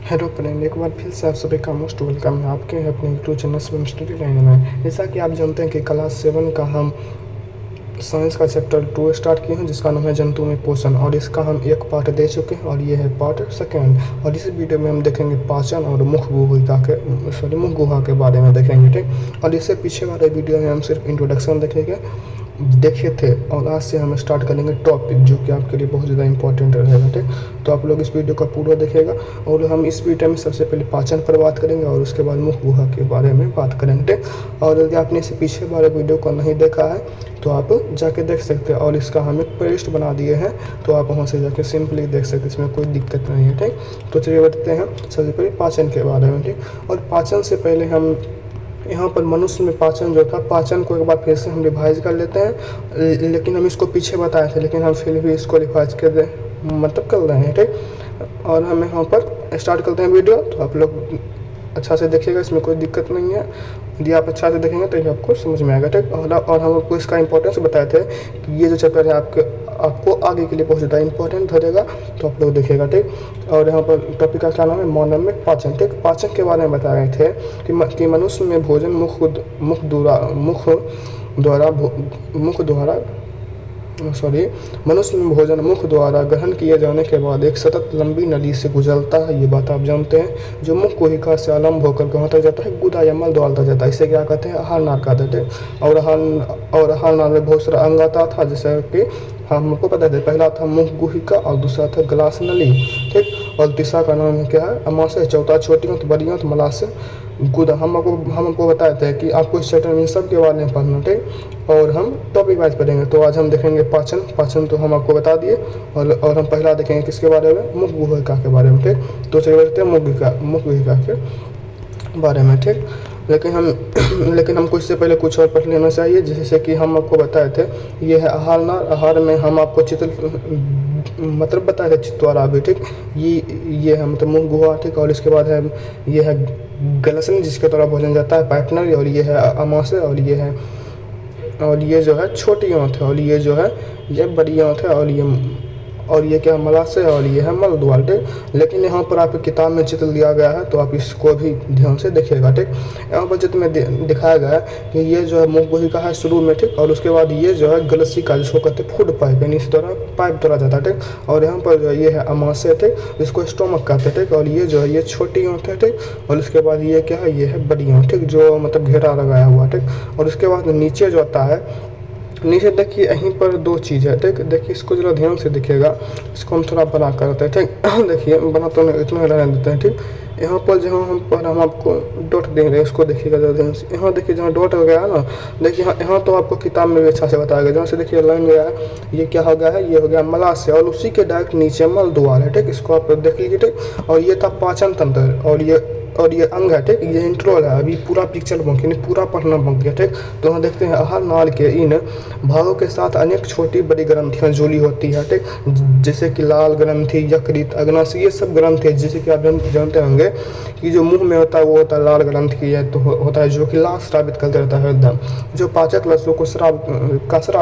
Hello friend, एक बार फिर से आप सभी का मोस्ट वेलकम है आपके अपने YouTube channel swim study line में। जैसा कि आप जानते हैं कि क्लास 7 का हम साइंस का चैप्टर 2 स्टार्ट किए हैं, जिसका नाम है जंतु में पोषण, और इसका हम एक पार्ट दे चुके हैं और ये है पार्ट सेकेंड। और इस वीडियो में हम देखेंगे पाचन और मुख गुहा के बारे में देखेंगे, ठीक। और इससे पीछे वाले वीडियो में हम सिर्फ इंट्रोडक्शन देखे थे, और आज से हम स्टार्ट करेंगे टॉपिक जो कि आपके लिए बहुत ज़्यादा इंपॉर्टेंट रहेगा, ठीक। तो आप लोग इस वीडियो का पूरा देखिएगा, और हम इस वीडियो में सबसे पहले पाचन पर बात करेंगे और उसके बाद मुख गुहा के बारे में बात करेंगे, ठीक। और यदि आपने इससे पीछे वाले वीडियो को नहीं देखा है तो आप जाके देख सकते हैं, और इसका हम एक प्लेलिस्ट बना दिए हैं, तो आप वहाँ से जाके सिंपली देख सकते हैं, इसमें कोई दिक्कत नहीं है, ठीक। तो चलिए बढ़ते हैं सबसे पहले पाचन के बारे में, ठीक। और पाचन से पहले हम यहाँ पर मनुष्य में पाचन जो था, पाचन को एक बार फिर से हम रिवाइज कर लेते हैं, लेकिन हम इसको पीछे बताए थे, लेकिन हम फिर भी इसको रिवाइज कर रहे हैं, ठीक। और हम यहाँ पर स्टार्ट करते हैं वीडियो, तो आप लोग अच्छा से देखिएगा, इसमें कोई दिक्कत नहीं है। यदि आप अच्छा से देखेंगे तो ये आपको समझ में आएगा, ठीक। और हम आपको इसका इंपॉर्टेंस बताए थे कि ये जो चैप्टर है आपको आगे के लिए बहुत ज़्यादा इंपॉर्टेंट रहेगा, तो आप लोग देखिएगा, ठीक। और यहाँ पर टॉपिक का क्या नाम है, मानव में पाचन, ठीक। पाचन के बारे में बता रहे थे कि मनुष्य में भोजन मनुष्य में भोजन मुख द्वारा ग्रहण किए जाने के बाद एक सतत लंबी नली से गुजरता है, ये बात आप जानते हैं, जो मुख गुहिका से आरंभ होकर कहाँ तक जाता है, गुदा या मल द्वार तक जाता है। इसे क्या कहते हैं, आहार नाल कहते हैं। और आहार नाल में बहुत सारा अंग आता था, जैसे कि हमको पता है, पहला था मुख गुहिका और दूसरा था ग्लास नली, ठीक। और तीसरा का नाम क्या है, अमाशय, चौथा छोटी अंत बड़ी अंत मलाशय गुदा। हम आपको बताए थे कि आपको इस चैप्टर में इन सब के बारे में पढ़ना, ठीक। और हम टॉपिक वाइज पढ़ेंगे, तो आज हम देखेंगे पाचन तो हम आपको बता दिए, और हम पहला देखेंगे किसके बारे में, मुख गुहिका के बारे में, ठीक। तो चलिए बढ़ते हैं मुख गुहिका के बारे में, ठीक। लेकिन हमको इससे पहले कुछ और पढ़ लेना चाहिए, जैसे कि हम आपको बताए थे, ये है आहार नाल। आहार में हम आपको मतलब बताए थे चित्तवारा भी, ठीक। ये है मतलब मुख गुहा, ठीक। और इसके बाद है ये है गलसन, जिसके द्वारा भोजन जाता है, पाइपनर। और ये है अमाशय, और ये जो है छोटी आंत है, और ये जो है ये बड़ी आंत है, और ये क्या मलाशय, और ये है मल द्वार, ठीक। लेकिन यहाँ पर आपकी किताब में चित्र दिया गया है, तो आप इसको भी ध्यान से देखिएगा, ठीक। यहाँ पर चित्र में दिखाया गया है कि ये जो है मुख गुहिका है शुरू में, ठीक। और उसके बाद ये जो है गलसिका, जिसको कहते हैं फूड पाइप, यानी इस तरह पाइप द्वारा जाता है, ठीक। और यहाँ पर जो है ये है अमाशय, ठीक, जिसको स्टोमक कहते हैं, ठीक। और ये जो है ये छोटी आंत है, ठीक। और उसके बाद ये क्या है, ये है बड़ी आंत, ठीक, जो मतलब घेरा लगाया हुआ, ठीक। और उसके बाद नीचे जो आता है, नीचे देखिए यहीं पर दो चीज़ है, ठीक। देखिए इसको जरा ध्यान से देखिएगा, इसको हम थोड़ा बना करते हैं, ठीक। देखिए बना तो नहीं, इतना रहने देते हैं, ठीक। यहाँ पर जहाँ हम आपको डॉट दे रहे हैं, उसको देखिएगा जरा ध्यान से। यहाँ देखिए जहाँ डॉट हो गया है ना, देखिए यहाँ तो आपको किताब में भी अच्छा से बताया गया, जहाँ से देखिए लाइन गया है, ये क्या हो गया है, ये हो गया मलाशय, और उसी के डायरेक्ट नीचे मल द्वार है, ठीक। इसको आप देख लीजिए, ठीक। और ये था पाचन तंत्र, और ये अंग है, ठीक। ये इंट्रो है, अभी पूरा पिक्चर बन गया, पूरा पढ़ना बन गया, ठीक। तो हम देखते हैं आहार नाल के इन भागों के साथ अनेक छोटी बड़ी ग्रंथियां जुड़ी होती है, ठीक। जैसे कि लाल ग्रंथि, यकृत, अग्नाशय, ये सब ग्रंथि, जैसे कि आप जानते होंगे कि जो मुंह में होता है वो होता है लाल ग्रंथि है, तो होता है जो कि लाल स्रावित करते रहता है एकदम, जो पाचक रसों को स्राव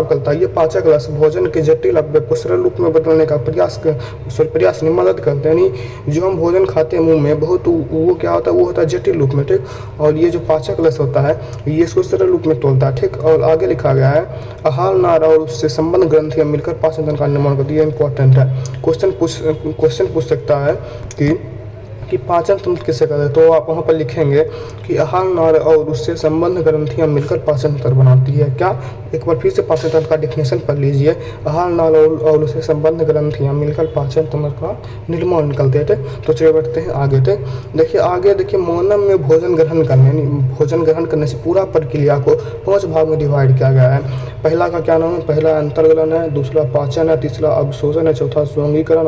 करता है। ये पाचक रस भोजन के जटिल अवयव को सरल रूप में बदलने का प्रयास में मदद करते हैं, यानी जो हम भोजन खाते हैं मुंह में बहुत, वो क्या होता है, वो होता है जटिल रूप में, ठीक। और ये जो पाचक रस होता है ये इसको सरल रूप में तोड़ता है, ठीक। और आगे लिखा गया है आहार नाल और उससे संबंध ग्रंथियां मिलकर पाचन तंत्र का निर्माण करती है। इंपॉर्टेंट है, क्वेश्चन पूछ सकता है कि पाचन तंत्र किसे कहते हैं, तो आप वहाँ पर लिखेंगे कि आहार नाल और उससे संबंध ग्रंथियां मिलकर पाचन तंत्र बनाती है। क्या, एक बार फिर से पाचन तंत्र का डेफिनेशन पढ़ लीजिए, आहार नाल और उससे संबंध ग्रंथियां मिलकर पाचन तंत्र का निर्माण निकलते हैं। तो चलिए बढ़ते हैं आगे, ठीक। देखिए आगे देखिए, मानव में भोजन ग्रहण करने से पूरा प्रक्रिया को 5 भाग में डिवाइड किया गया है। पहला का क्या नाम है, पहला अंतर्गलन है, दूसरा पाचन है, तीसरा अवशोषण है, चौथा स्वांगीकरण,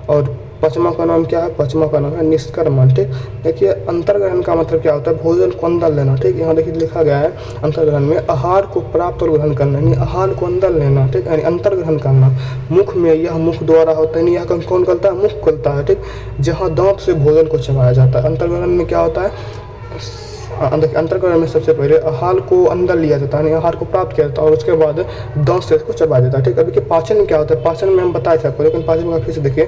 और पांचवा का नाम क्या है, पांचवा का नाम है निष्क्रमण, ठीक। देखिए अंतर्ग्रहण का मतलब क्या होता है, भोजन को अंदर लेना, ठीक। यहाँ देखिए लिखा गया है अंतर्ग्रहण में आहार को प्राप्त और ग्रहण करना, यानी आहार को अंदर लेना, ठीक, यानी अंतर्ग्रहण करना। मुख में यह मुख द्वारा होता है, यह कौन करता है, मुख खोलता है, ठीक, जहाँ दांत से भोजन को चबाया जाता है। अंतर्ग्रहण में क्या होता है, अंतर्करण में सबसे पहले आहार को अंदर लिया जाता है, आहार को प्राप्त किया जाता है और उसके बाद दांत से इसको चबाया जाता है। ठीक, अभी कि पाचन में क्या होता है, पाचन में हम बताए थे आपको, लेकिन पाचन में फिर से देखिए,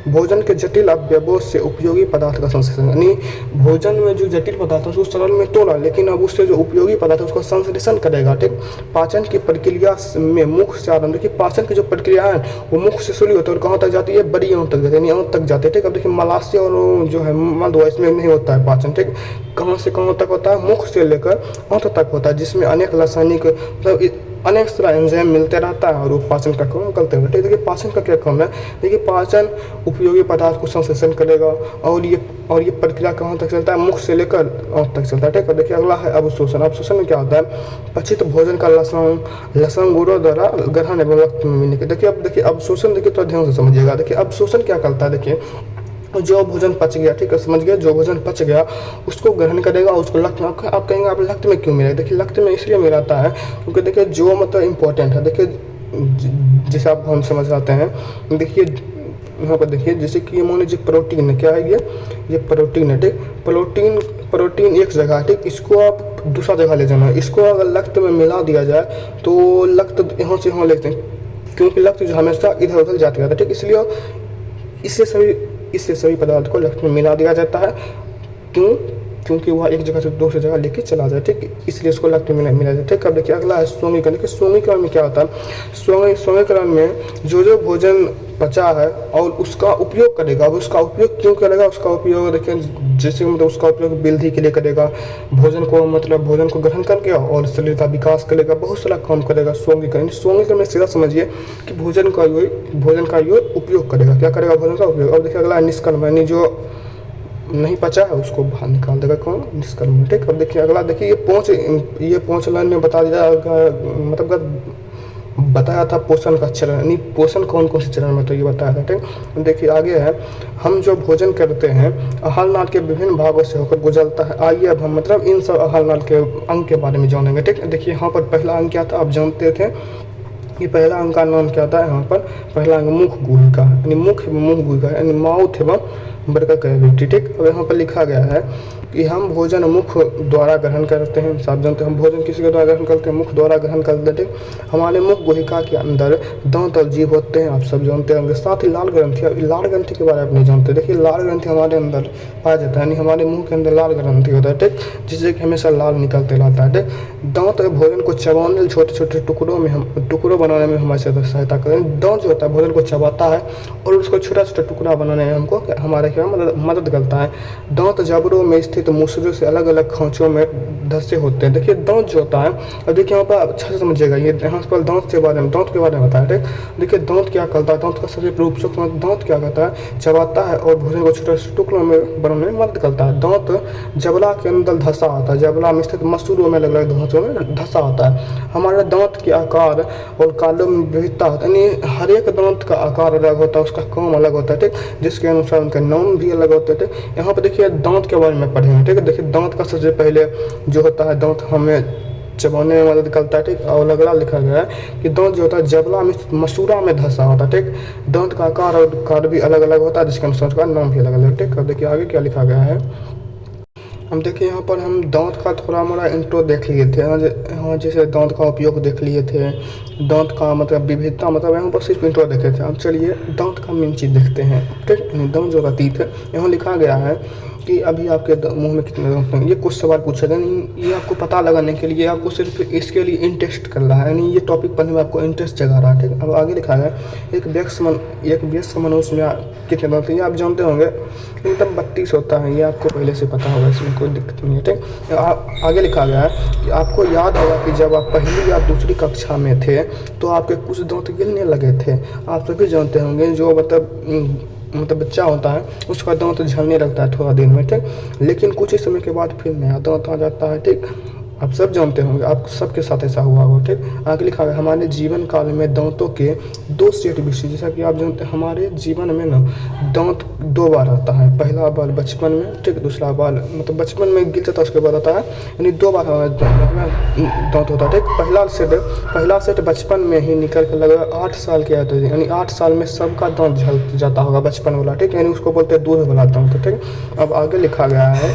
भोजन के जटिल अवयवों से उपयोगी पदार्थ का संश्लेषण, यानी भोजन में जो जटिल पदार्थ है उसको सरल में तोड़ा, लेकिन अब उससे जो उपयोगी पदार्थ है उसको संश्लेषण करेगा। ठीक, पाचन की प्रक्रिया में मुख से आरंभ, देखिए पाचन की जो प्रक्रिया है वो मुख से शुरू होती है और कहाँ तक जाती है, बड़ी आंत तक जाती है, यानी आंत तक जाती है। ठीक, अब देखिए मलाशय और जो है मलद्वार, इसमें नहीं होता है पाचन। ठीक, कहाँ से कहाँ तक होता है, मुख से लेकर आंत तक होता है, जिसमें अनेक रासायनिक मतलब अनेक सारा एंजाइम मिलते रहता है और वो पाचन का काम करते रहते हैं। देखिए पाचन का क्या काम है, देखिए पाचन उपयोगी पदार्थ को संश्लेषण करेगा और ये प्रक्रिया कहाँ तक चलता है, मुख से लेकर आंत तक चलता है। ठीक है, देखिए अगला है अवशोषण। अवशोषण में क्या होता है, पचित भोजन का लसंग गुर्दों द्वारा ग्रहण एवं रक्त में मिलने के। देखिए अब देखिए अवशोषण, देखिए तो ध्यान से समझिएगा। देखिए अवशोषण क्या करता है, देखिए जो भोजन पच गया, ठीक है समझ गए, जो भोजन पच गया उसको ग्रहण करेगा, उसको रक्त में, आप कहेंगे आप रक्त में क्यों मिला, देखिए रक्त में इसलिए मिलाता है क्योंकि देखिए जो मतलब इम्पोर्टेंट है, देखिए जैसे आप हम समझ आते हैं, देखिए यहाँ पर देखिए जैसे कि मान लीजिए प्रोटीन है, क्या है ये प्रोटीन है। ठीक, प्रोटीन एक जगह, ठीक, इसको आप दूसरा जगह ले जाना है, इसको अगर रक्त में मिला दिया जाए तो रक्त यहाँ से यहाँ ले जाए, क्योंकि रक्त जो हमेशा इधर उधर जाते रहता है। ठीक, इसलिए इससे सभी पदार्थ को रक्त में मिला दिया जाता है। क्यों, क्योंकि वह एक जगह से दूसरी जगह लेके चला जाए। ठीक, इसलिए इसको रक्त में मिला जाए। ठीक, अब देखिए अगला है स्वेमीकरण। देखिए स्वेमीकरण में क्या होता है, स्वेमीकरण में जो भोजन बचा है और उसका उपयोग करेगा। अब उसका उपयोग क्यों करेगा, उसका उपयोग देखिए जैसे मतलब उसका उपयोग वृद्धि के लिए करेगा, भोजन को ग्रहण करके और शरीर का विकास करेगा, बहुत सारा काम करेगा स्वेमीकरण में सीधा समझिए कि भोजन का ये उपयोग करेगा, क्या करेगा, भोजन का उपयोग। अब देखिए अगला निष्कर्मण, यानी जो नहीं पचा है उसको बाहर निकाल देगा, कौन, निष्कर्मण। ठीक, अब देखिए अगला, देखिए ये पाँच लाइन में बता दिया, मतलब बताया था पोषण का चरण, यानी पोषण कौन कौन से चरण में, तो ये बताया था। ठीक, देखिए आगे है, हम जो भोजन करते हैं आहार नाल के विभिन्न भागों से होकर गुजरता है। आइए अब हम मतलब इन सब आहार नाल के अंग के बारे में जानेंगे। ठीक, देखिए यहाँ पर पहला अंग क्या था, आप जानते थे कि पहला अंग का नाम क्या था, यहाँ पर पहला अंग मुख गुहिका, यानी मुख एवं मुख गुहिका, यानी माउथ एवं बर्का कैविटी। ठीक, अब यहाँ पर लिखा गया है कि हम भोजन मुख द्वारा ग्रहण करते हैं, सब जानते हैं हम भोजन किसी के द्वारा ग्रहण करते हैं, मुख द्वारा ग्रहण करते हैं। हमारे मुख गुहिका के अंदर दांत और जीभ होते हैं, आप सब जानते होंगे। साथ ही लाल ग्रंथि के बारे में आप नहीं जानते। देखिए लाल ग्रंथि हमारे अंदर पाया जाता है, यानी हमारे मुंह के अंदर लाल ग्रंथि होता है। ठीक, जिससे कि हमेशा लाल निकलते रहता है। ठीक, दांत भोजन को चबाने, छोटे छोटे टुकड़ों बनाने में हमारी सहायता करें। दांत जो होता है भोजन को चबाता है और उसको छोटा छोटा टुकड़ा बनाने में हमको हमारे क्या मदद करता है। दांत जबड़ों में स्थित मूसलों से अलग अलग खांचों में धंसे होते हैं। देखिए दांत जो होता है, अब देखिए यहाँ पर अच्छा से समझिएगा, ये यहाँ पर दांत के बारे में बताया। ठीक, देखिए दांत क्या करता है, दांत का सबसे प्रमुख सूक्ष्म दांत क्या करता है, चबाता है और भोजन को छोटे छोटे टुकड़ों में बनाने में मदद करता है। दांत जबड़ा के अंदर धंसा आता है, जबड़ा में स्थित मसूरों में अलग अलग धांचों में धंसा आता है। हमारे दांत के आकार और कालों में विविधता होता है, यानी हर एक दांत का आकार अलग होता है, उसका काम अलग होता है। ठीक, जिसके अनुसार उनके नाम भी अलग होते थे। यहाँ पर देखिए दांत के बारे में पढ़ेंगे। ठीक है, देखिए दांत का सबसे पहले जो होता है, दांत हमें चबाने में मदद करता है। ठीक, और अगला लिखा गया है कि दांत जो होता है जबड़ा में मसूरा में धंसा होता है। ठीक, दांत का आकार और कार भी अलग अलग होता है, जिसके अनुसार उसका नाम भी अलग अलग। ठीक, अब देखिए आगे क्या लिखा गया है, हम देखिए यहाँ पर हम दांत का थोड़ा मोड़ा इंट्रो देख लिए थे। यहाँ जैसे दांत का उपयोग देख लिए थे, दांत का मतलब विविधता, मतलब यहाँ पर सिर्फ इंट्रो देखे थे। अब चलिए दांत का मेन चीज़ देखते हैं। ठीक, दांत जो तीत है, यहाँ लिखा गया है कि अभी आपके मुंह में कितने दांत हैं, ये कुछ सवाल पूछा गया, नहीं ये आपको पता लगाने के लिए, आपको सिर्फ इसके लिए इंटरेस्ट कर रहा है, यानी ये टॉपिक पढ़ने में आपको इंटरेस्ट जगा रहा है। ठीक, अब आगे लिखा है एक वयस्क मनुष्य में कितने दांत हैं, ये आप जानते होंगे, मतलब 32 होता है, ये आपको पहले से पता होगा, इसमें कोई दिक्कत नहीं है। ठीक, आगे लिखा गया है कि आपको याद होगा कि जब आप पहली या दूसरी कक्षा में थे तो आपके कुछ दांत गिरने लगे थे। आप सभी जानते होंगे जो मतलब बच्चा होता है उसका दांत झड़ने लगता है थोड़ा दिन में। ठीक, लेकिन कुछ ही समय के बाद फिर नया दांत आ जाता है। ठीक, आप सब जानते होंगे, आप सबके साथ ऐसा हुआ होगा। ठीक, आगे लिखा है हमारे जीवन काल में दांतों के 2 सेट विशेष, जैसा कि आप जानते हैं हमारे जीवन में ना दांत 2 बार आता है। पहला बार बचपन में, ठीक, दूसरा बार मतलब बचपन में गिर जाता है उसके बाद आता है, यानी 2 बार हमारे दांत होता है। ठीक, पहला सेट बचपन में ही निकल कर लगभग 8 साल के आते हैं, यानी 8 साल में सबका दांत झड़ जाता होगा बचपन वाला। ठीक, यानी उसको बोलते हैं दूध वाला दांत। ठीक, अब आगे लिखा गया है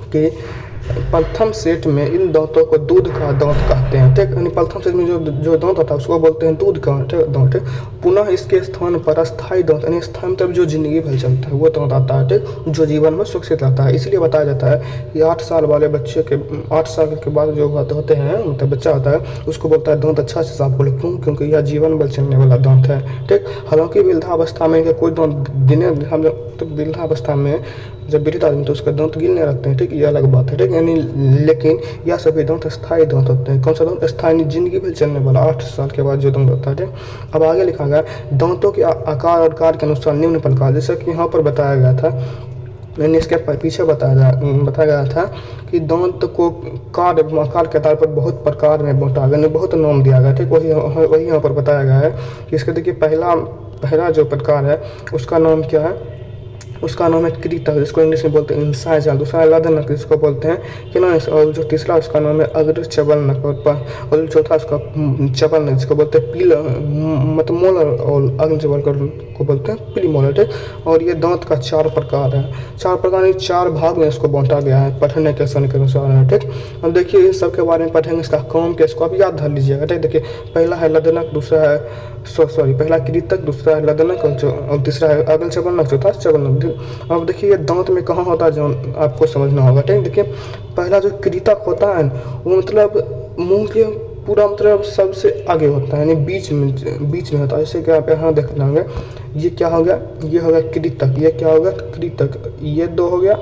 कि प्रथम सेट में इन दांतों को दूध का दांत कहते हैं, ठीक। यानी प्रथम सेट में जो दांत आता है उसको बोलते हैं दूध का दांत, ठीक। पुनः इसके स्थान पर अस्थायी दांत, यानी स्थान मतलब जो जिंदगी भर चलता है वो दांत आता है, ठीक, जो जीवन में सुरक्षित रहता है। इसलिए बताया जाता है कि 8 साल वाले बच्चे के 8 साल के बाद जो होते हैं, मतलब बच्चा होता है, उसको बोलता है दांत अच्छा से साफ करो। क्यों? क्योंकि यह जीवन भर चलने वाला दांत है, ठीक। हालांकि वृद्धावस्था में कोई दांत गिने, हम तो वृद्धावस्था में जब वृद्ध आदमी तो उसका दांत गिरने लगते हैं, ठीक, ये अलग बात है, ठीक। यानी लेकिन यह सभी दांत स्थायी दांत होते हैं। कौन सा दांत? स्थायी, जिंदगी भर चलने वाला 8 साल के बाद जो दांत होता है, ठीक। अब आगे लिखा गया दांतों के आकार और कार्य के अनुसार निम्न प्रकार, जैसा कि यहाँ पर बताया गया था, मैंने इसके पीछे बताया गया था कि दांत को आकार के आधार पर बहुत प्रकार में बांटा गया, बहुत नाम दिया गया, ठीक। वही यहाँ पर बताया गया है कि इसका देखिए पहला जो प्रकार है उसका नाम क्या है? उसका नाम है कृतक, जिसको इंग्लिश में बोलते हैं इंसाइजर। दूसरा लदनक, जिसको बोलते हैं किनाइस। और जो तीसरा उसका नाम है अग्र चबलनक। और जो चौथा उसका चबलनक, जिसको बोलते हैं पील मतलब मोलर, और अग्र चबलनक को बोलते हैं प्रीमोलर, ठीक। और ये दांत का 4 प्रकार है। 4 प्रकार, 4 भाग में इसको बांटा गया है पठन के सन के अनुसार है, ठीक। अब देखिए इन सब के बारे में पढ़ेंगे, इसका काम क्या, इसको आप याद धर लीजिएगा, ठीक। देखिए पहला है लदनक, दूसरा है पहला कृतक, दूसरा है लदनक, और तीसरा है अग्र चबलनक, चौथा चबलनक। अब देखिए ये दांत में कहाँ होता है जो आपको समझना होगा, ठीक। देखिए पहला जो कृतक होता है वो मतलब मुंह के पूरा मतलब सबसे आगे होता है, यानी बीच में होता है। जैसे कि आप यहाँ देख लेंगे, ये क्या हो गया? ये हो गया कृतक। ये क्या हो गया? कृतक। ये 2 हो गया,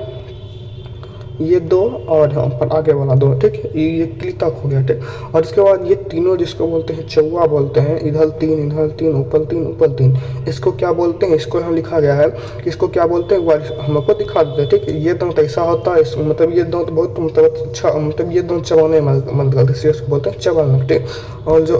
ये 2 और यहाँ पर आगे वाला 2, ठीक। ये कृतक हो गया, ठीक। और इसके बाद ये तीनों जिसको बोलते हैं चौवा बोलते हैं, इधर 3 ऊपर 3। इसको क्या बोलते हैं? इसको यहाँ लिखा गया है कि इसको क्या बोलते हैं, हम आपको दिखा देते हैं, ठीक। ये दांत ऐसा होता है, मतलब ये दांत बहुत मतलब अच्छा, मतलब ये दांत चबाने में मदद करते हैं, इसको बोलते हैं चबाना, ठीक। और जो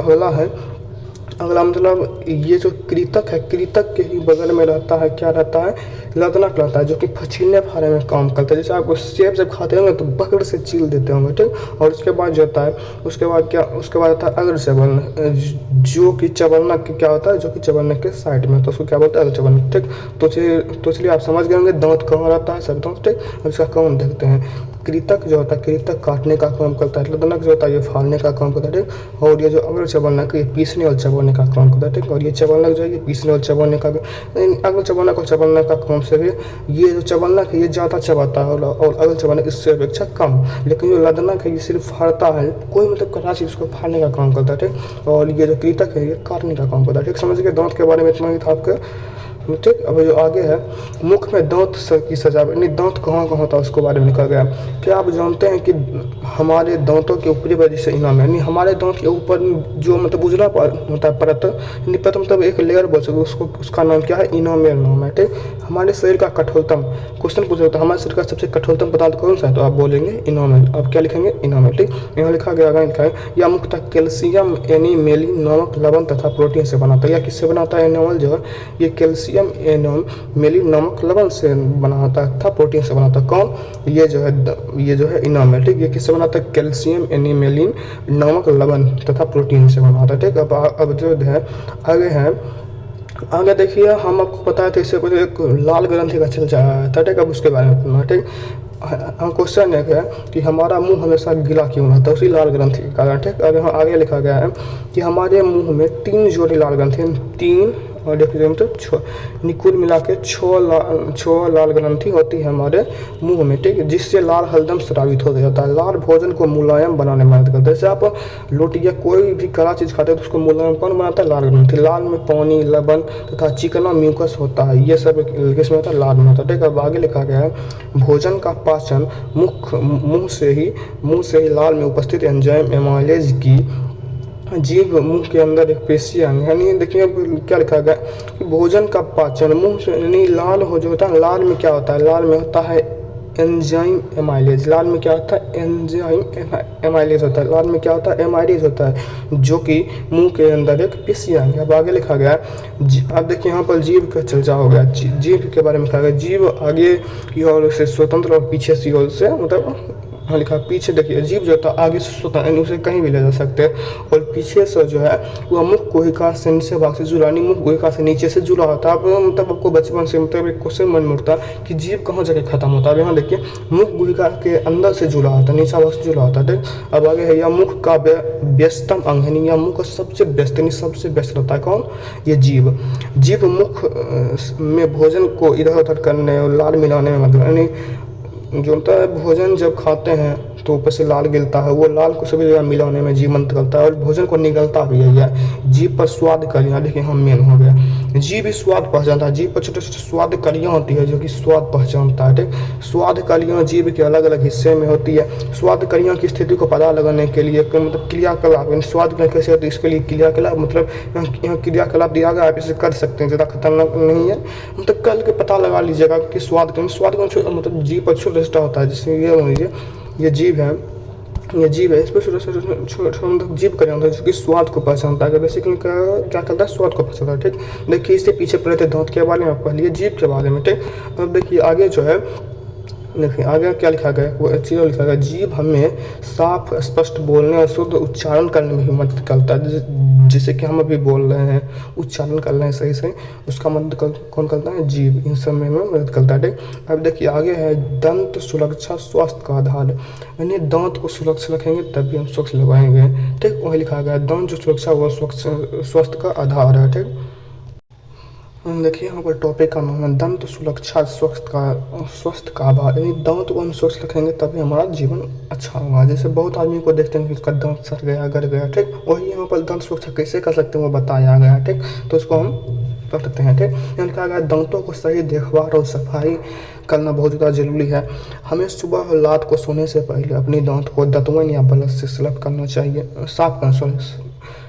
अगला मतलब ये जो कृतक है, कृतक के ही बगल में रहता है, क्या रहता है? लदनक रहता है, जो कि छीलने फाड़ने में काम करता है। जैसे आपको सेब जब खाते होंगे तो पकड़ से छील देते होंगे, ठीक। और उसके बाद जो होता है, उसके बाद होता है अग्र चबलनक, जो कि चबलनक क्या होता है? जो कि चबलनक के साइड में, तो उसको क्या बोलते हैं? अग्र चबलनक, ठीक। तो इसलिए आप समझ गए होंगे दांत कहाँ रहता है, सब दांत, ठीक। अब इसका काम देखते हैं। कृतक जो होता है, कृतक काटने का काम करता है। लदनक जो होता है ये फाड़ने का काम करता है, ठीक। और ये जो अग्र चबलनक ये पीसने और चबाने का काम करता है, ठीक। और ये चबलनक जो है ये पीसने और चबाने का, अग्र चबलनक और चबलनक का काम से भी ये जो चबलनक है ये ज़्यादा चबाता है और अग्र चबलनक इससे अपेक्षा कम। लेकिन जो लदनक है ये सिर्फ फाड़ता है, कोई मतलब कड़ा चीज़ उसको फाड़ने का काम करता है, ठीक। और ये जो कृतक है ये काटने का काम करता है, ठीक। समझ गए? दांत के बारे में इतना ही था आपका, ठीक। अब जो आगे है मुख में दांत की सजावट, नहीं दांत कहाँ होता है उसके बारे में लिखा गया। क्या आप जानते हैं कि हमारे दांतों के ऊपरी भाग जैसे इनाम है, यानी हमारे दांत के ऊपर जो मतलब उजला होता है परत, परत मतलब एक लेयर बोल सकते उसको, उसका नाम क्या है? इनामेल नाम है, ठीक। हमारे शरीर का कठोरतम, क्वेश्चन पूछा जाता है हमारे शरीर का सबसे कठोरतम पदार्थ कौन सा है? तो आप बोलेंगे इनामेल। अब क्या लिखेंगे? इनामेल, ठीक। यहाँ लिखा गया, आगे लिखा है यह मुख्यतः कैल्शियम एनीमेलिन नामक लवण तथा प्रोटीन से बनाता है। या किससे बनाता है? इनामेल जो है ये कैल्शियम एनीमेलिन नामक लवण से बना होता है, था प्रोटीन से बनाता है। कौन? ये जो है इनामेल, ठीक। ये किससे बनाता है? कैल्शियम एनीमेलिन नामक लवण तथा प्रोटीन से बना होता है, ठीक। अब जो है आगे देखिए, हम आपको बताया था इससे पहले एक लाल ग्रंथि का चल जाता है, ठीक। अब उसके बारे में पढ़ना, ठीक। क्वेश्चन है कि हमारा मुंह हमेशा गीला क्यों रहता है? उसी लाल ग्रंथि के कारण, ठीक। अब यहाँ आगे लिखा गया है कि हमारे मुंह में 3 जोड़ी लाल ग्रंथि, 3 और देखिए मतलब 6, कुल मिला के 6 लाल ग्रंथि होती है हमारे मुंह में, ठीक। जिससे लाल हरदम स्रावित हो जाता है। लाल भोजन को मुलायम बनाने में मदद करता है। जैसे आप रोटी या कोई भी कड़ा चीज़ खाते हैं तो उसको मुलायम कौन बनाता है? लाल ग्रंथि। लाल में पानी, लवण तथा चिकना म्यूकस होता है, ये सब किसमें होता है? लाल में होता है, ठीक। अब आगे लिखा गया है भोजन का पाचन मुंह से ही लाल में उपस्थित एंजाइम एमाइलेज की जीव मुंह के अंदर एक पेशी अंग, यानी देखिए क्या लिखा गया कि भोजन का पाचन मुंह से, यानी लाल हो जो होता है, लाल में क्या होता है? लाल में होता है एंजाइम एमाइलेज। लाल में क्या होता है? एंजाइम एमाइलेज होता है। लाल में क्या होता है? एमाइलेज होता है, जो कि मुंह के अंदर एक पेशी अंग है। अब आगे लिखा गया, अब देखिए यहाँ पर जीव का चर्चा हो गया। जीव के बारे में लिखा गया, जीव आगे की ओर से स्वतंत्र और पीछे की ओर से मतलब हाँ लिखा पीछे देखिए जीभ जो था आगे से स्वतः यानी उसे कहीं भी ले जा सकते हैं, और पीछे से जो है वह मुख गुहिका से नीचे भाग से जुड़ा, नहीं मुख गुहिका से नीचे से जुड़ा होता है। अब मतलब आपको बचपन से मतलब एक क्वेश्चन मन में उठता है कि जीभ कहाँ जाके खत्म होता है। अब यहाँ देखिए मुख गुहिका के अंदर से जुड़ा होता है, नीचा भाग से जुड़ा होता है। ठीक, अब आगे है यह मुख का व्यस्तम अंग है, यह मुख का सबसे व्यस्त यानी सबसे व्यस्त रहता है कौन, ये जीभ। जीभ मुख में भोजन को इधर उधर करने और लाल मिलाने में मतलब यानी जो होता है भोजन जब खाते हैं तो ऊपर से लाल गिरता है, वो लाल को सभी जगह मिलाने में जीभ मदद करता है, और भोजन को निगलता भी है। जीभ पर स्वाद कलियाँ देखिए हम मेन हो गया, जीभ भी स्वाद पहचानता है। जीभ पर छोटे छोटे स्वाद कलियाँ होती है जो कि स्वाद पहचानता है। ठीक, स्वाद कलियाँ जीभ के अलग अलग हिस्से में होती है। स्वाद कलियाँ की स्थिति को पता लगाने के लिए मतलब क्रियाकलाप यानी स्वाद कलियाँ कैसे होती है इसके लिए क्रियाकलाप मतलब यहाँ क्रियाकलाप दिया गया, आप इसे कर सकते हैं, ज़्यादा खतरनाक नहीं है। मतलब कल के पता लगा लीजिएगा कि स्वाद का मतलब जीभ पर छोटा छोटा होता है, जिसमें ये मान लीजिए ये जीभ है, ये जीभ है, इस पर छोटा मतलब जीभ का होता है जो कि स्वाद को पहचानता है। बेसिकली क्या करता है, स्वाद को पहचानता है। ठीक, देखिए इससे पीछे पढ़े थे दांत के बारे में, आप पढ़िए जीभ के बारे में। ठीक, अब देखिए आगे जो है देखिए आगे क्या लिखा गया है, वो चीज़ लिखा गया जीभ हमें साफ स्पष्ट बोलने और शुद्ध उच्चारण करने में भी मदद करता है। जैसे कि हम अभी बोल रहे हैं, उच्चारण कर रहे हैं सही से, उसका मदद कौन करता है, जीभ इन सब में मदद करता है। ठीक, अब देखिए आगे है दंत सुरक्षा स्वास्थ्य का आधार, यानी दांत को सुरक्षित रखेंगे तभी हम स्वच्छ लगाएंगे। ठीक, वही लिखा गया है दंत जो सुरक्षा वो स्वास्थ्य का आधार है। ठीक, देखिए यहाँ पर टॉपिक का नाम है दंत सुरक्षा स्वास्थ्य का आधार, यानी दांत को हम स्वच्छ रखेंगे तभी हमारा जीवन अच्छा होगा। जैसे बहुत आदमी को देखते हैं कि उसका दांत सड़ गया गड़ गया। ठीक, वही यहाँ पर दंत सुरक्षा कैसे कर सकते हैं वो बताया गया है। ठीक, तो उसको हम पढ़ते हैं। ठीक, यहाँ लिखा गया दांतों को सही देखभाल और सफाई करना बहुत ज़्यादा जरूरी है। हमें सुबह और रात को सोने से पहले अपने दांत को दातुन या ब्रश से साफ करना चाहिए, साफ करना।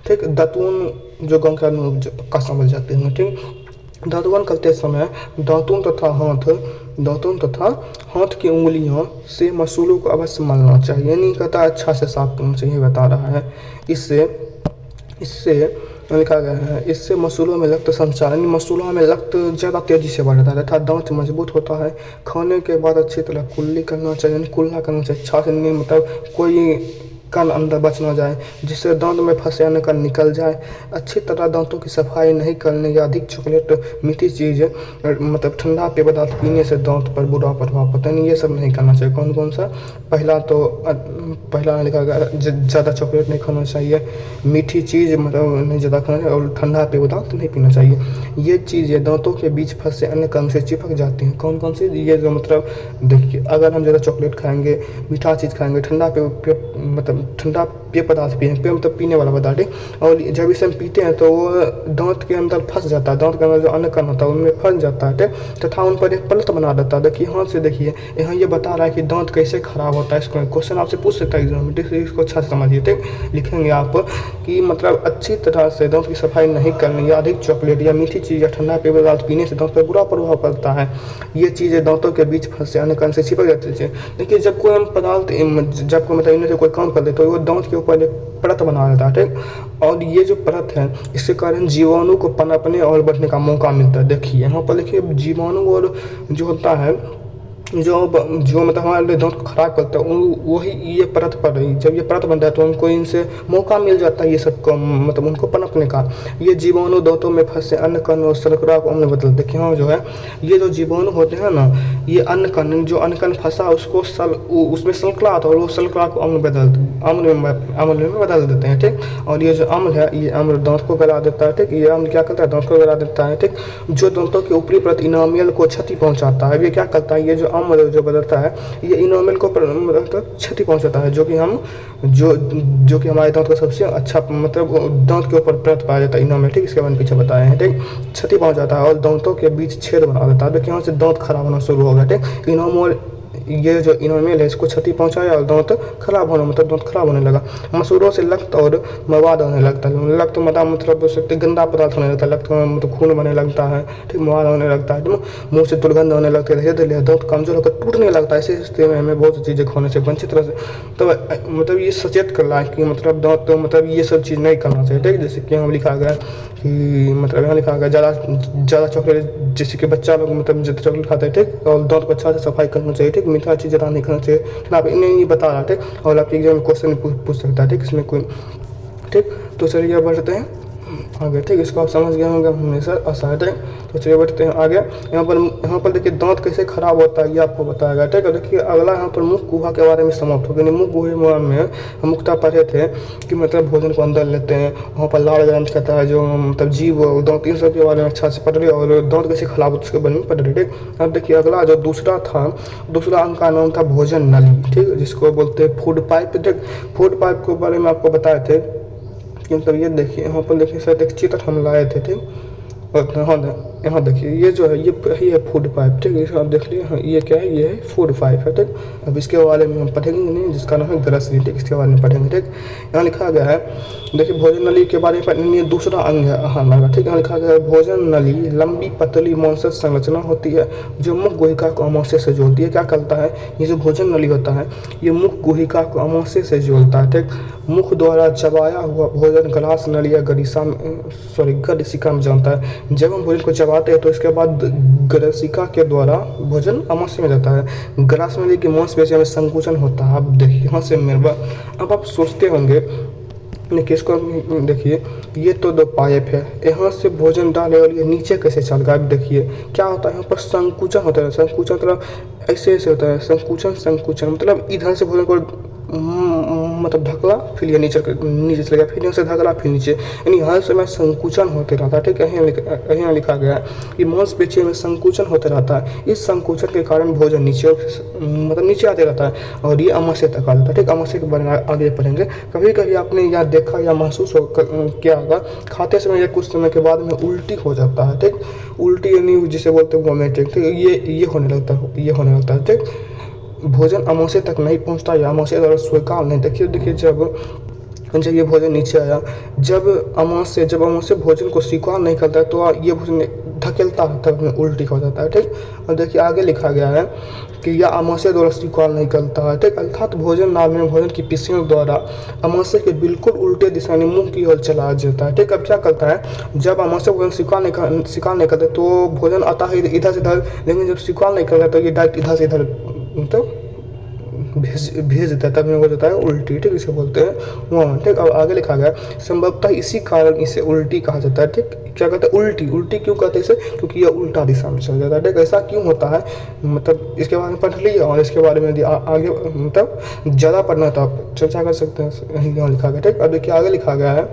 ठीक, दातुन जो गाँव के पक्का समझ जाते हैं। ठीक, दातुन करते समय दातुन तथा हाथ की उंगलियों से मसूलों को अवश्य मलना चाहिए, नहीं कहता अच्छा से साफ करना चाहिए, बता रहा है। इससे लिखा गया है इससे मसूलों में रक्त संचार यानी मसूलों में रक्त ज़्यादा तेजी से बढ़ता है तथा दांत मजबूत होता है। खाने के बाद अच्छी तरह कुल्ली करना चाहिए, यानी कुल्ला करना चाहिए, छाछ नहीं मतलब कोई कण अंदर बच ना जाए, जिससे दांत में फंसे अन्य कण निकल जाए। अच्छी तरह दांतों की सफाई नहीं करने या अधिक चॉकलेट मीठी चीज़ मतलब ठंडा पेय पदार्थ पीने से दांत पर बुरा प्रभाव पड़ता है, ये सब नहीं करना चाहिए। कौन कौन सा, पहला लिखा गया ज़्यादा चॉकलेट नहीं खाना चाहिए, मीठी चीज़ मतलब नहीं ज़्यादा खाना चाहिए, और ठंडा पेय पदार्थ नहीं पीना चाहिए। ये चीज़ें दांतों के बीच फंसे अन्य कण से चिपक जाती हैं। कौन कौन सी, ये जो मतलब देखिए अगर हम ज़्यादा चॉकलेट खाएंगे, मीठा चीज़ खाएंगे, मतलब ठंडा पेय पदार्थ पिए, पेय मतलब पीने वाला पदार्थ, और जब इसे हम पीते हैं तो वो दांत के अंदर फंस जाता है, दांत के अंदर जो अन्य कण होता है उनमें फंस जाता है तथा उन पर एक परत बना देता है। देखिए यहाँ से देखिए यहाँ ये बता रहा है कि दांत कैसे खराब होता है। इसको क्वेश्चन आपसे पूछ सकता है एग्जाम में, इसको अच्छा से समझिए। ठीक, लिखेंगे आप कि मतलब अच्छी तरह से दांत की सफाई नहीं करनी या अधिक चॉकलेट या मीठी चीज़ या ठंडा पेय पदार्थ पीने से दांत पर बुरा प्रभाव पड़ता है। ये चीज़ें दांतों के बीच फंसे अन्य कण से चिपक जाती है। देखिए जब कोई हम पदार्थ जब कोई मतलब इनमें से कोई काम कर दे तो वो दांत के ऊपर एक परत बना देता है। ठीक, और ये जो परत है इसके कारण जीवाणु को पनपने और बढ़ने का मौका मिलता है। देखिए यहाँ पर देखिए जीवाणु और जो होता है जो मतलब हमारे दांत को खराब करता है वही ये परत पड़ रही, जब ये परत बनता है तो उनको इनसे मौका मिल जाता है ये सब को मतलब उनको पनपने का। ये जीवाणु दांतों में फंसे अन्य कण और शर्करा को अम्ल बदल देखिए हाँ जो है ये जो जीवाणु होते हैं ना, ये अन्य कण जो अन्य कण फंसा उसको उसमें शर्करा आता है और वो शर्करा को अम्ल में बदल देते हैं। ठीक, और ये जो अम्ल है ये अम्ल दांत को गला देता है। ठीक, ये अम्ल क्या करता है, दांत को गला देता है। ठीक, जो दांतों के ऊपरी परत इनामियल को क्षति पहुंचाता है। ये क्या करता है, ये जो जो बदलता है ये इनामियल को क्षति पहुंचाता है, जो कि हमारे दांत का सबसे अच्छा मतलब दांत के ऊपर परत पाया जाता है इनामियल। ठीक, इसके बारे में पीछे बताए हैं। ठीक, क्षति पहुंचाता है और दांतों के बीच छेद बना देता है। देखिए यहाँ से दांत खराब होना शुरू हो गया। ठीक, इनामियल ये जो इनामियल है इसको क्षति पहुंचाया और दांत खराब होना मतलब दांत खराब होने लगा। मसूरों से रक्त और मवाद होने लगता है। रक्त मतलब सकते गंदा पदार्थ होने लगता है, रक्त मतलब खून बनने लगता है। ठीक, मवाद होने लगता है, मुंह से दुर्गंध होने लगती है, धीरे दांत कमजोर होकर टूटने लगता है। ऐसे स्थिति में हमें बहुत सी चीज़ें खाने से अच्छी तरह से तो मतलब ये सचेत कर रहा है कि मतलब दांत मतलब ये सब चीज़ नहीं करना चाहिए। ठीक, जैसे कि हम लिखा गया कि मतलब यहाँ लिखा गया ज़्यादा चॉकलेट, जैसे कि बच्चा लोग मतलब ज़्यादा चॉकलेट खाते हैं, ठीक, और दांत को अच्छा से सफाई करना चाहिए, ठीक, मीठा चीज़ ज़्यादा नहीं खाना चाहिए, ठीक, आप इन्हें नहीं बता रहा, ठीक, और आपके एग्जाम में क्वेश्चन पूछ सकता है, ठीक, इसमें कोई, ठीक। तो चलिए बढ़ते हैं आगे, ठीक, इसको आप समझ गए होंगे हमेशा आसान है। तो चलिए बढ़ते हैं आगे। यहाँ पर देखिए दांत कैसे खराब होता है ये आपको बताएगा, ठीक है। देखिए अगला यहाँ पर मुख गुहा के बारे में समाप्त हो गया। मुख गुहा में हम मुक्ता पढ़े थे कि मतलब भोजन को अंदर लेते हैं, वहाँ पर लाल ग्रंथ कहता है जो मतलब जीव दांत, इन सब के बारे में अच्छा से पढ़ रहे, और दांत कैसे खराब होता है उसके बारे में पढ़ रहे, ठीक। अब देखिए अगला जो दूसरा अंक का नाम था भोजन नली, ठीक, जिसको बोलते हैं फूड पाइप, ठीक। फूड पाइप के बारे में आपको बताए थे कि मतलब ये देखिए यहाँ पर देखिए शायद एक चित्र हम लाए थे, ठीक, और यहाँ देखिए ये जो है ये है फूड पाइप, ठीक है। आप देख लीजिए, हाँ ये क्या है, ये है फूड पाइप है, ठीक। अब इसके बारे में हम पढ़ेंगे नहीं, जिसका नाम है ग्रसनी, ठीक, इसके बारे में पढ़ेंगे, ठीक। यहाँ लिखा गया है देखिए भोजन नली के बारे में पढ़ेंगे, दूसरा अंग है आहार, ठीक। यहाँ लिखा गया है भोजन नली लंबी पतली मौसम संरचना होती है जो मुख गुहिका को अमाशय से जोड़ती है। क्या करता है ये जो भोजन नली होता है, ये मुख गुहिका को अमाशय से जोड़ता है, ठीक। मुख द्वारा चबाया हुआ भोजन ग्रास नली या गरीसिका में जानता है। जब हम भोजन को चबाते हैं तो इसके बाद ग्रसिका के द्वारा भोजन अमाशय में जाता है। ग्रास नली की मांसपेशियों में संकुचन होता है। अब देखिए यहाँ से मेरे बात, अब आप सोचते होंगे देखिए इसको देखिए, ये तो दो पाइप है, यहाँ से भोजन डाले और ये नीचे कैसे चल गया। अब देखिए क्या होता है यहाँ पर संकुचन होता है। संकुचन मतलब ऐसे होता है, संकुचन मतलब इधर से भोजन को मतलब ढकला, फिर ये नीचे चले गया, फिर यहाँ से ढकला, फिर नीचे, यानी हर समय संकुचन होते रहता है, ठीक है। यहाँ लिखा गया है कि मांसपेशियों में संकुचन होते रहता है। इस संकुचन के कारण भोजन नीचे आते रहता है और ये अमाशय तक आ जाता है, ठीक। अमाशय के बारे में आगे पढ़ेंगे। कभी कभी आपने यह देखा या महसूस किया होगा, खाते समय या कुछ समय के बाद में उल्टी हो जाता है, ठीक। उल्टी यानी जिसे बोलते हैं वोमिटिंग, ठीक, ये होने लगता है, ठीक। भोजन अमाशय तक नहीं पहुंचता या अमाशय द्वारा स्वीकार नहीं। देखिए जब ये भोजन नीचे आया, जब अमाशय भोजन को स्वीकार नहीं करता है तो ये भोजन धकेलता है, तब उल्टी हो जाता है, ठीक। और देखिए आगे लिखा गया है कि यह अमाशय द्वारा स्वीकार नहीं करता है, ठीक। अर्थात भोजन नाल में भोजन की पेशियों द्वारा अमाशय के बिल्कुल उल्टे दिशा में मुंह की ओर चला जाता है, ठीक। अब क्या करता है, जब अमाशय भोजन स्वीकार नहीं करते तो भोजन आता है इधर से इधर, लेकिन जब स्वीकार नहीं करता तो ये डायरेक्ट इधर से इधर मतलब भेज देता है, तब हो जाता है उल्टी, ठीक, इसे बोलते हैं वहाँ, ठीक। अब आगे लिखा गया संभवतः इसी कारण इसे उल्टी कहा जाता है, ठीक। क्या कहते हैं उल्टी क्यों कहते हैं इसे, क्योंकि यह उल्टा दिशा में चल जाता है, ठीक। ऐसा क्यों होता है मतलब इसके बारे में पढ़ लीजिए, और इसके बारे में यदि आगे मतलब ज़्यादा पढ़ना तो आप चर्चा कर सकते हैं, यहाँ लिखा गया, ठीक। अब देखिए आगे लिखा गया है,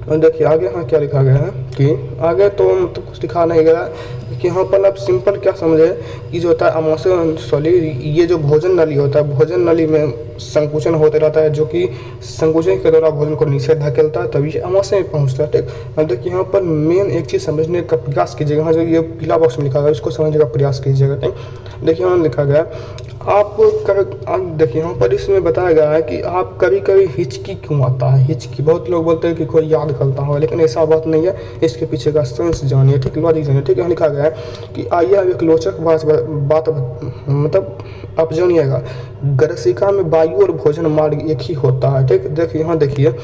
और देखिए आगे यहाँ क्या लिखा गया है कि आगे तो मतलब कुछ लिखा नहीं गया कि यहाँ पर आप सिंपल क्या समझे कि जो होता है अमाशय ये जो भोजन नली होता है, भोजन नली में संकुचन होते रहता है, जो कि संकुचन के द्वारा भोजन को नीचे धकेलता है, तभी अमाशय में पहुँचता है, ठीक। अब देखिए यहाँ पर मेन एक चीज़ समझने का प्रयास कीजिएगा, यहाँ जो ये पीला बॉक्स में लिखा गया इसको समझने का प्रयास कीजिएगा, ठीक। देखिए यहाँ लिखा गया आप देखिए यहाँ पर इसमें बताया गया है कि आप कभी हिचकी क्यों आता है। हिचकी बहुत लोग बोलते हैं कि कोई याद करता हो, लेकिन ऐसा बात नहीं है, इसके पीछे का सेंस जानिए, ठीक, लॉजिक जानिए, ठीक। यहाँ लिखा गया है कि आइए अब एक रोचक बात मतलब आप जानिएगा, ग्रसिका में वायु और भोजन मार्ग एक ही होता है, ठीक। देखिए यहाँ देखिए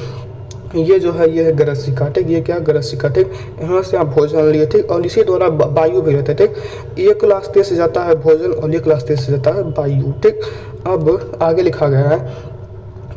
ये जो है ये है ग्रसिका, ठीक। ये क्या ग्रसिका, ठीक। यहाँ से आप भोजन लिए, ठीक, और इसी द्वारा वायु भी रहता है, ठीक। एक रास्ते से जाता है भोजन और एक रास्ते से जाता है वायु, ठीक। अब आगे लिखा गया है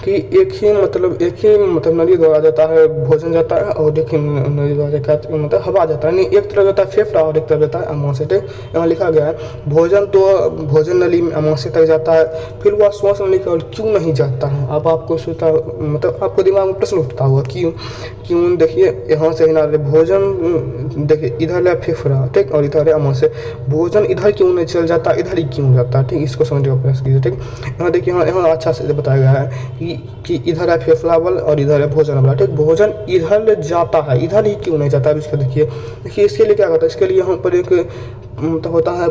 कि एक ही मतलब नली द्वारा जाता है भोजन जाता है, और एक ही नली द्वारा मतलब हवा जाता है, नहीं एक तरफ जाता है फेफड़ा और एक तरफ जाता है अमाशय, ठीक। यहाँ लिखा गया है भोजन नली में अमाशय तक जाता है, फिर वह श्वास नली की ओर क्यों नहीं जाता है। अब आपको सोचता मतलब आपको दिमाग में प्रश्न उठता हुआ क्यों। देखिए यहाँ से भोजन देखिए इधर है फेफड़ा, ठीक, और इधर है अमाशय, भोजन इधर क्यों नहीं चल जाता, इधर ही क्यों जाता है, ठीक। इसको समझने का प्रयास कीजिए, ठीक। यहाँ देखिए यहाँ अच्छा से बताया गया है कि इधर है फेफड़ा वाला और इधर है भोजन वाला, ठीक। भोजन इधर जाता है, इधर ही क्यों नहीं जाता है, इसको देखिए इसके लिए क्या होता है, इसके लिए यहाँ पर एक मतलब होता है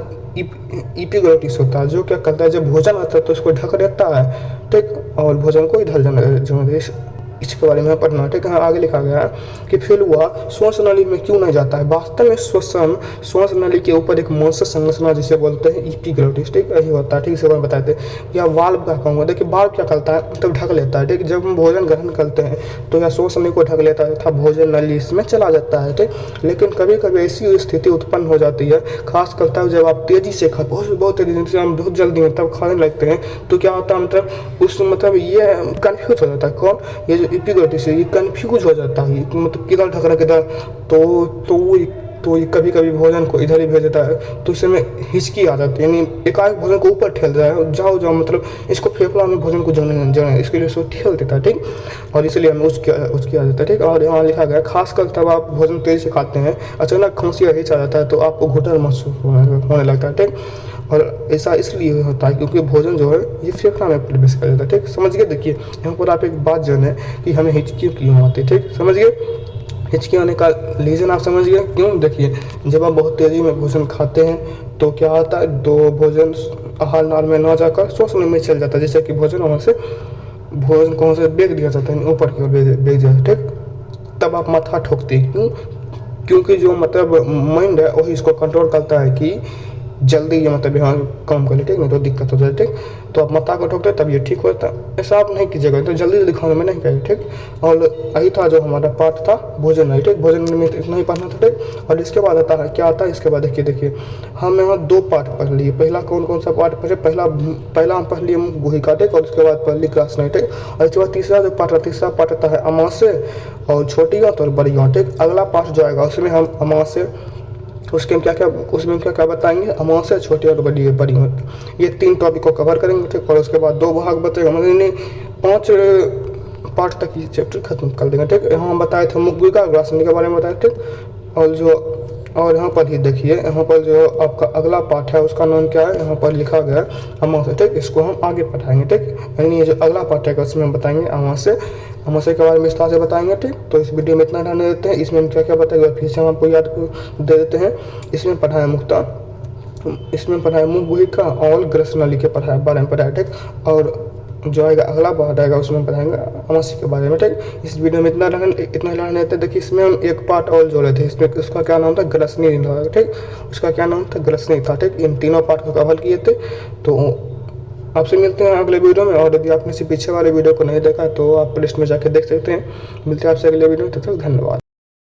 इपिग्लोटिस होता है, जो क्या करता है जब भोजन आता है तो इसको ढक देता है, ठीक, और भोजन को इधर जाने इसके बारे में पढ़ना, ठीक है। आगे लिखा गया है कि फिर वह श्वास नली में क्यों नहीं जाता है। वास्तव में श्वास नली के ऊपर एक मौसम संरचना जिसे बोलते हैं एपिग्लोटिस, ठीक यही होता है, ठीक से बताते हैं। या वाल्व का कहूँगा, देखिए वाल्व क्या करता है, मतलब ढक लेता है, ठीक। जब हम भोजन ग्रहण करते हैं तो यह श्वास नली को ढक लेता है तथा भोजन नली इसमें चला जाता है, ठीक। लेकिन कभी कभी ऐसी स्थिति उत्पन्न हो जाती है, खास करता है जब आप तेजी से बहुत तेजी से, हम बहुत जल्दी में तब खाने लगते हैं, तो क्या होता है, मतलब उस मतलब ये कन्फ्यूज हो जाता है। कौन, ये जो एपिग्लोटिस है, ये कन्फ्यूज हो जाता है, मतलब किधर ढक रहा किधर, तो ये कभी कभी भोजन को इधर ही भेज देता है, तो इसमें हिचकी आ जाती है, यानी एकाएक भोजन को ऊपर ठेल रहा है, जाओ मतलब इसको फेफड़ा में भोजन को जाने इसके लिए उसको ठेल देता है, ठीक। और इसलिए हमें उसकी आ जाता है, ठीक। और यहाँ लिखा गया खासकर तब आप भोजन तेजी से खाते हैं, अचानक खांसी या हिच आ जाता है तो आपको घुटन महसूस होने लगता है, ठीक। और ऐसा इसलिए होता है क्योंकि भोजन जो है ये फेफड़ा में प्रवेश कर जाता है, ठीक। समझ गए। देखिए यहाँ पर आप एक बात जाने कि हमें हिचकी क्यों आती है, ठीक, समझ गए। हिचकी आने का रीज़न आप समझ गए क्यों। देखिए जब आप बहुत तेज़ी में भोजन खाते हैं तो क्या होता है, दो भोजन आहार नाल में ना जाकर श्वास नली में चल जाता है, जैसे कि भोजन को वहाँ से बेच दिया जाता है, ऊपर की ओर बेच दिया, ठीक। तब आप माथा ठोकते हैं, क्यों, क्योंकि जो मतलब माइंड है वही इसको कंट्रोल करता है कि जल्दी ये मतलब यहाँ काम कर ले, ठीक, नहीं तो दिक्कत हो जाए, ठीक। तो आप माथा को ठोकते तब ये ठीक होता है, ऐसा आप नहीं कीजिएगा, तो जल्दी खाने में नहीं करिए, ठीक। और यही था जो हमारा पार्ट था भोजन नहीं, ठीक। भोजन में इतना ही पढ़ना था, ठीक। और इसके बाद आता है क्या आता है, इसके बाद देखिए हम यहाँ 2 पार्ट पढ़ लिए। पहला कौन सा पार्ट पढ़े, पहला हम पढ़ लिए गुहिका, ठीक। और उसके बाद पढ़ ली ग्रास नहीं, ठीक। और इसके बाद तीसरा पार्ट आता है अमाशय और छोटी गांठ और बड़ी गांठ, ठीक। अगला पार्ट जो आएगा उसमें हम अमाशय, उसमें क्या बताएंगे, अमाशय, छोटी और बड़ी गांठ, ये 3 टॉपिक को कवर करेंगे, ठीक। और उसके बाद 2 भाग बचेगा, मतलब 5 पार्ट तक ये चैप्टर खत्म कर देंगे, ठीक। यहाँ हम बताए थे मुक्विका ग्रासनी के बारे में बताए, ठीक। और यहाँ पर ही देखिए, यहाँ पर जो आपका अगला पार्ट है उसका नाम क्या है, यहाँ पर लिखा गया है अमाशय, ठीक। इसको हम आगे पढ़ाएंगे, ठीक। यानी ये जो अगला पार्ट है उसमें हम बताएंगे अमाशय के बारे में विस्तार से बताएंगे, ठीक। तो इस वीडियो में इतना रहने देते हैं। इसमें हम क्या क्या बताएंगे फिर से हम आपको याद दे देते हैं। इसमें पढ़ाया मुख गुहिका और ग्रस नली के बारे में पढ़ाया, ठीक। और जो आएगा अगला पार्ट आएगा उसमें पढ़ाएंगे अमाशय के बारे में, ठीक। इस वीडियो में इतना रहने देते। देखिए इसमें हम एक पार्ट और जोड़े थे, इसमें उसका क्या नाम था, ग्रसनी, ठीक। उसका क्या नाम था, ग्रसनी था, ठीक। इन तीनों पार्ट को कवर किए थे। तो आपसे मिलते हैं अगले वीडियो में, और यदि आपने से पीछे वाले वीडियो को नहीं देखा तो आप प्लेलिस्ट में जाकर देख सकते हैं। मिलते हैं आपसे अगले वीडियो में, तब तक धन्यवाद।